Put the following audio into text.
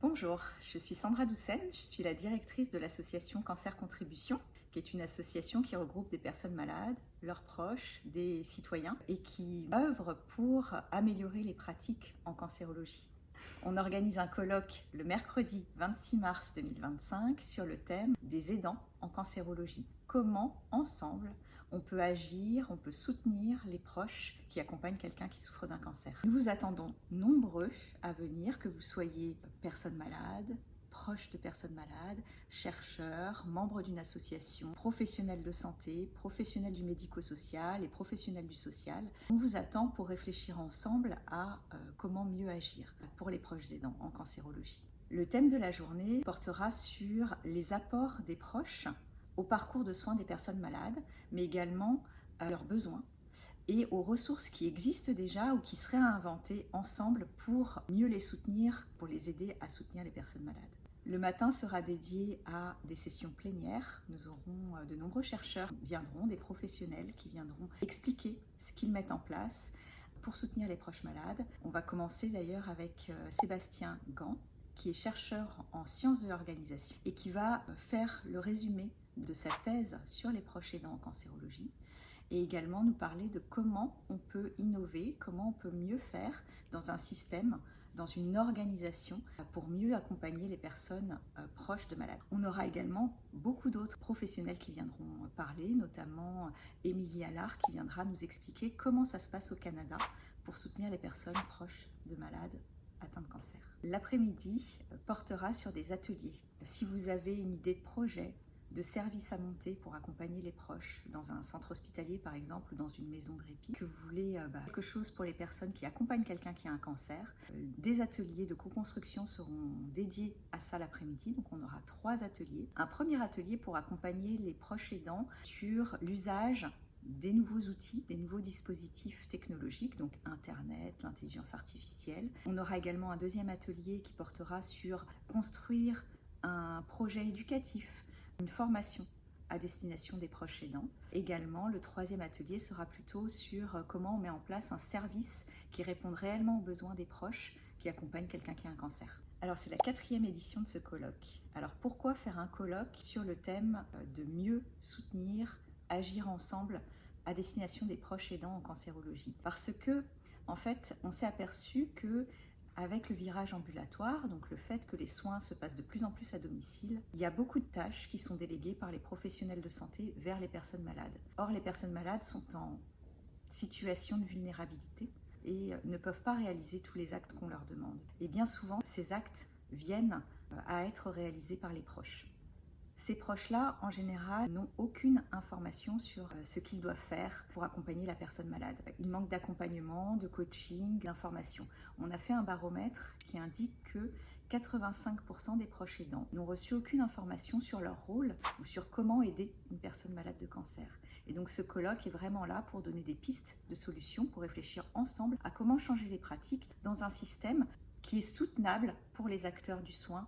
Bonjour, je suis Sandra Doucen, je suis la directrice de l'association Cancer Contribution, qui est une association qui regroupe des personnes malades, leurs proches, des citoyens et qui œuvre pour améliorer les pratiques en cancérologie. On organise un colloque le mercredi 26 mars 2025 sur le thème des aidants en cancérologie. Comment, ensemble, on peut agir, on peut soutenir les proches qui accompagnent quelqu'un qui souffre d'un cancer. Nous vous attendons nombreux à venir, que vous soyez personnes malades, proches de personnes malades, chercheurs, membres d'une association, professionnels de santé, professionnels du médico-social et professionnels du social. On vous attend pour réfléchir ensemble à comment mieux agir pour les proches aidants en cancérologie. Le thème de la journée portera sur les apports des proches au parcours de soins des personnes malades, mais également à leurs besoins et aux ressources qui existent déjà ou qui seraient à inventer ensemble pour mieux les soutenir, pour les aider à soutenir les personnes malades. Le matin sera dédié à des sessions plénières. Nous aurons de nombreux chercheurs qui viendront, des professionnels qui viendront expliquer ce qu'ils mettent en place pour soutenir les proches malades. On va commencer d'ailleurs avec Sébastien Gant, qui est chercheur en sciences de l'organisation et qui va faire le résumé de sa thèse sur les proches aidants en cancérologie, et également nous parler de comment on peut innover, comment on peut mieux faire dans un système, dans une organisation pour mieux accompagner les personnes proches de malades. On aura également beaucoup d'autres professionnels qui viendront parler, notamment Émilie Allard qui viendra nous expliquer comment ça se passe au Canada pour soutenir les personnes proches de malades atteints de cancer. L'après-midi portera sur des ateliers. Si vous avez une idée de projet, de services à monter pour accompagner les proches dans un centre hospitalier par exemple ou dans une maison de répit, que vous voulez quelque chose pour les personnes qui accompagnent quelqu'un qui a un cancer, des ateliers de co-construction seront dédiés à ça l'après-midi. Donc on aura 3 ateliers. Un premier atelier pour accompagner les proches aidants sur l'usage des nouveaux outils, des nouveaux dispositifs technologiques, donc Internet, l'intelligence artificielle. On aura également un deuxième atelier qui portera sur construire un projet éducatif, une formation à destination des proches aidants. Également, le troisième atelier sera plutôt sur comment on met en place un service qui réponde réellement aux besoins des proches qui accompagnent quelqu'un qui a un cancer. Alors c'est la 4e édition de ce colloque. Alors pourquoi faire un colloque sur le thème de mieux soutenir, agir ensemble à destination des proches aidants en cancérologie? Parce que, en fait, on s'est aperçu que avec le virage ambulatoire, donc le fait que les soins se passent de plus en plus à domicile, il y a beaucoup de tâches qui sont déléguées par les professionnels de santé vers les personnes malades. Or, les personnes malades sont en situation de vulnérabilité et ne peuvent pas réaliser tous les actes qu'on leur demande. Et bien souvent, ces actes viennent à être réalisés par les proches. Ces proches-là, en général, n'ont aucune information sur ce qu'ils doivent faire pour accompagner la personne malade. Il manque d'accompagnement, de coaching, d'information. On a fait un baromètre qui indique que 85% des proches aidants n'ont reçu aucune information sur leur rôle ou sur comment aider une personne malade de cancer. Et donc ce colloque est vraiment là pour donner des pistes de solutions, pour réfléchir ensemble à comment changer les pratiques dans un système qui est soutenable pour les acteurs du soin